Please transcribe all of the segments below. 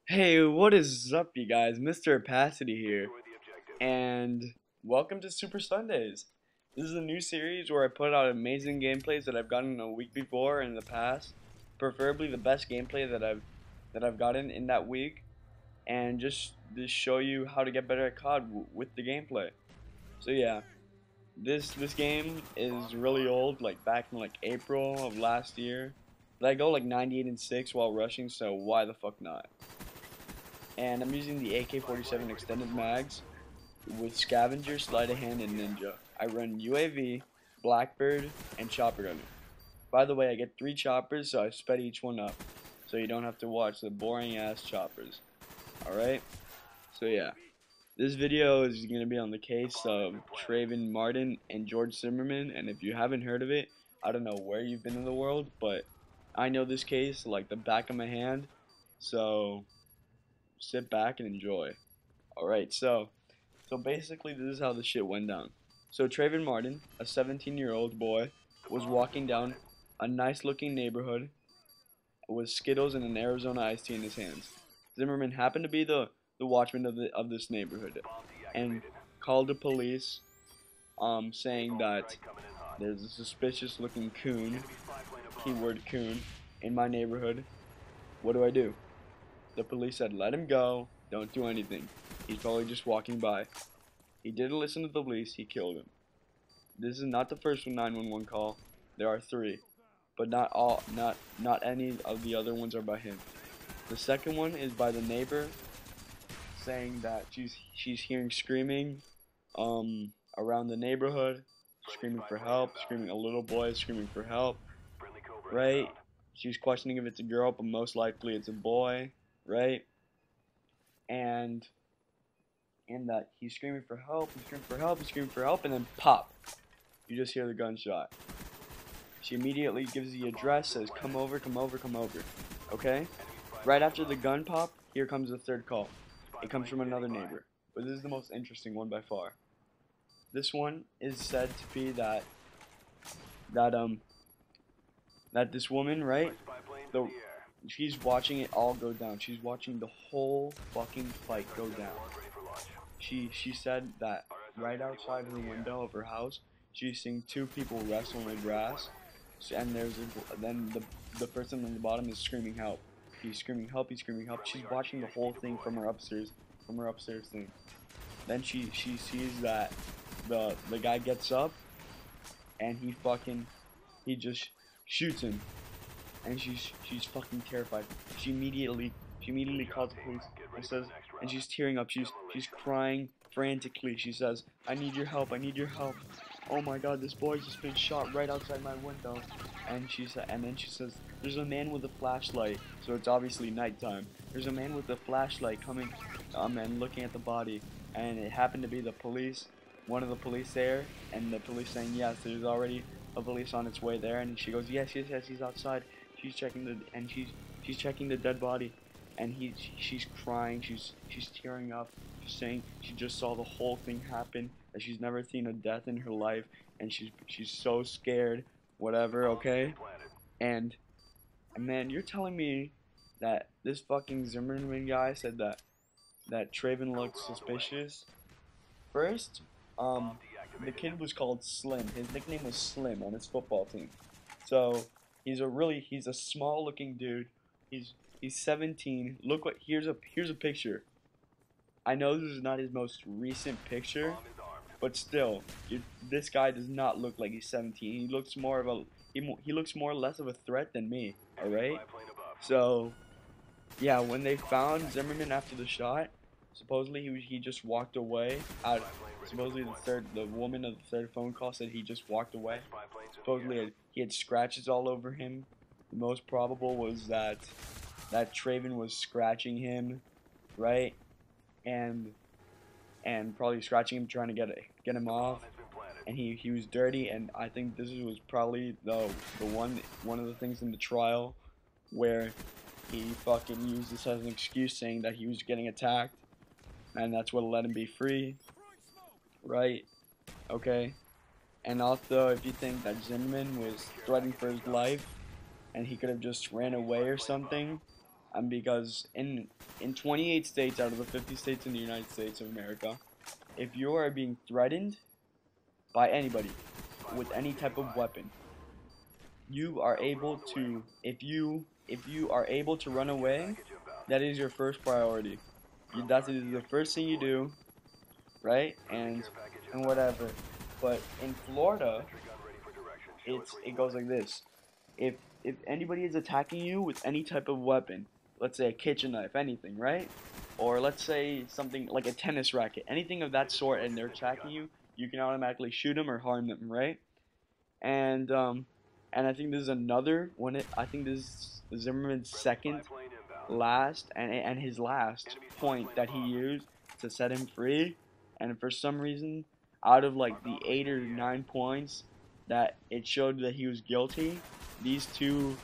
Hey, what is up, you guys? Mr. Opacity here, and welcome to Super Sundays. This is a new series where I put out amazing gameplays that I've gotten a week before and in the past, preferably the best gameplay that I've gotten in that week, and just to show you how to get better at COD with the gameplay. So yeah, this game is really old, like back in like April of last year. But I go like 98 and 6 while rushing, so why the fuck not? And I'm using the AK-47 extended mags with Scavenger, Sleight of Hand, and Ninja. I run UAV, Blackbird, and Chopper Gunner. By the way, I get 3 choppers, so I sped each one up, so you don't have to watch the boring ass choppers. Alright? So yeah, this video is going to be on the case of Trayvon Martin and George Zimmerman, and if you haven't heard of it, I don't know where you've been in the world, but I know this case like the back of my hand, so sit back and enjoy. Alright, so basically this is how the shit went down. So Trayvon Martin, a 17-year-old boy, was walking down a nice looking neighborhood with Skittles and an Arizona iced tea in his hands. Zimmerman happened to be the watchman of this neighborhood and called the police saying that there's a suspicious looking coon, keyword coon, in my neighborhood. What do I do? The police said let him go, don't do anything. He's probably just walking by. He didn't listen to the police, he killed him. This is not the first 911 call. There are 3, but not any of the other ones are by him. The second one is by the neighbor saying that she's hearing screaming around the neighborhood, screaming for help, screaming a little boy is screaming for help, right? She's questioning if it's a girl, but most likely it's a boy, right? And that he's screaming for help, he's screaming for help, he's screaming for help, and then pop. You just hear the gunshot. She immediately gives the address, says, come over, come over, come over. Okay? Right after the gun pop, here comes the third call. It comes from another neighbor. But this is the most interesting one by far. This one is said to be that this woman, right? She's watching it all go down. She's watching the whole fucking fight go down. She said that right outside her window of her house, she's seeing 2 people wrestle in the grass, and then the person on the bottom is screaming help. He's screaming help. He's screaming help. She's watching the whole thing from her upstairs thing. Then she sees that the guy gets up, and he just shoots him, and she's fucking terrified. She immediately calls the police and says, and she's tearing up. She's crying frantically. She says, "I need your help. I need your help. Oh my God, this boy's just been shot right outside my window." And then she says, "There's a man with a flashlight." So it's obviously nighttime. There's a man with a flashlight coming, and looking at the body, and it happened to be the police. One of the police there, and the police saying, "Yes, there's already a police on its way there." And she goes, "Yes, yes, yes, he's outside." She's checking she's checking the dead body, and she's crying, she's tearing up, she's saying she just saw the whole thing happen, that she's never seen a death in her life, and she's so scared, whatever, okay? And man, you're telling me that this fucking Zimmerman guy said that Trayvon looked suspicious? First, the kid was called Slim. His nickname was Slim on his football team. So he's a small looking dude. He's 17. Look what here's a picture. I know this is not his most recent picture, but still, this guy does not look like he's 17. He looks more of a he looks more or less of a threat than me. All right. So yeah, when they found Zimmerman after the shot, supposedly he just walked away. Supposedly the woman of the third phone call said he just walked away. Supposedly he had scratches all over him. The most probable was that Trayvon was scratching him, right, and probably scratching him, trying to get him off. And he was dirty, and I think this was probably the one of the things in the trial where he fucking used this as an excuse, saying that he was getting attacked, and that's what let him be free, right? Okay. And also, if you think that Zimmerman was threatening for his life and he could have just ran away or something, because in 28 states out of the 50 states in the United States of America, if you are being threatened by anybody with any type of weapon, you are able to, if you are able to run away, that is your first priority. That is the first thing you do, right? And whatever. But in Florida, it goes like this. If anybody is attacking you with any type of weapon, let's say a kitchen knife, anything, right? Or let's say something like a tennis racket, anything of that sort, and they're attacking you, you can automatically shoot them or harm them, right? And I think this is another one. I think this is Zimmerman's second last and his last point that he used to set him free. And for some reason, out of like the 8 or 9 points that it showed that he was guilty, these two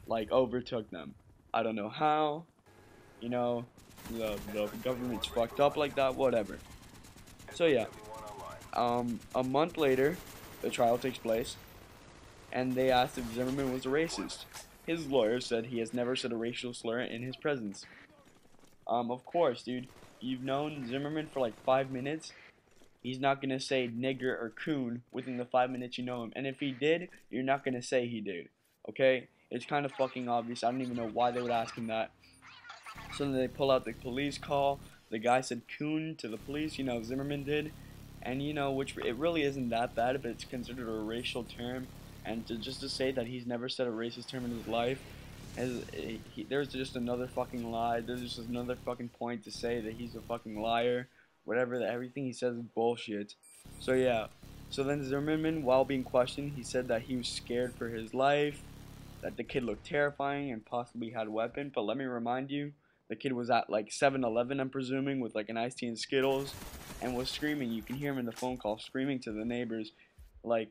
like overtook them. I don't know how. You know, the government's fucked up like that. Whatever. So yeah, a month later, the trial takes place, and they asked if Zimmerman was a racist. His lawyer said he has never said a racial slur in his presence. Of course, dude. You've known Zimmerman for like 5 minutes. He's not gonna say nigger or coon within the 5 minutes you know him. And if he did, you're not gonna say he did. Okay? It's kind of fucking obvious. I don't even know why they would ask him that. So then they pull out the police call. The guy said coon to the police, you know, Zimmerman did. And you know, which it really isn't that bad, but it's considered a racial term. And just to say that he's never said a racist term in his life, there's just another fucking lie. There's just another fucking point to say that he's a fucking liar. Whatever, that everything he says is bullshit. So yeah. So then Zimmerman, while being questioned, he said that he was scared for his life, that the kid looked terrifying and possibly had a weapon. But let me remind you, the kid was at like 7-Eleven, I'm presuming, with like an iced tea and Skittles, and was screaming. You can hear him in the phone call screaming to the neighbors, like,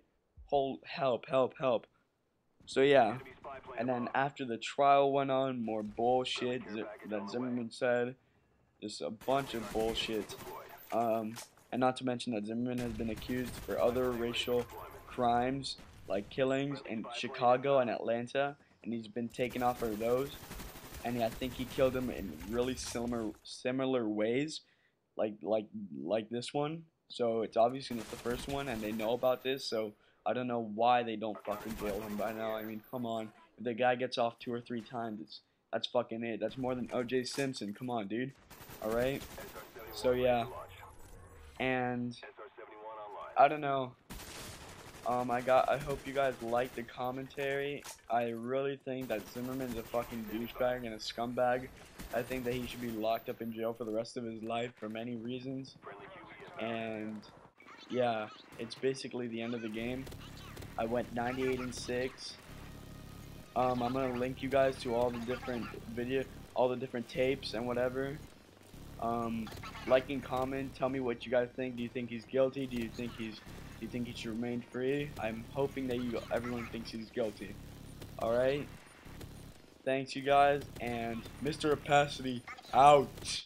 help, help, help. So yeah, and then after the trial went on, more bullshit that Zimmerman said, just a bunch of bullshit. And not to mention that Zimmerman has been accused for other racial crimes, like killings in Chicago and Atlanta, and he's been taken off for those. And I think he killed them in really similar ways, like this one. So it's obviously not the first one, and they know about this. So I don't know why they don't fucking jail him by now. I mean, come on. If the guy gets off 2 or 3 times, that's fucking it. That's more than O.J. Simpson. Come on, dude. All right. So yeah. And I don't know. I hope you guys like the commentary. I really think that Zimmerman's a fucking douchebag and a scumbag. I think that he should be locked up in jail for the rest of his life for many reasons. And yeah, it's basically the end of the game. I went 98-6. I'm gonna link you guys to all the different all the different tapes and whatever. Like and comment. Tell me what you guys think. Do you think he's guilty? Do you think he should remain free? I'm hoping that everyone thinks he's guilty. Alright? Thanks, you guys, and Mr. Opacity, out!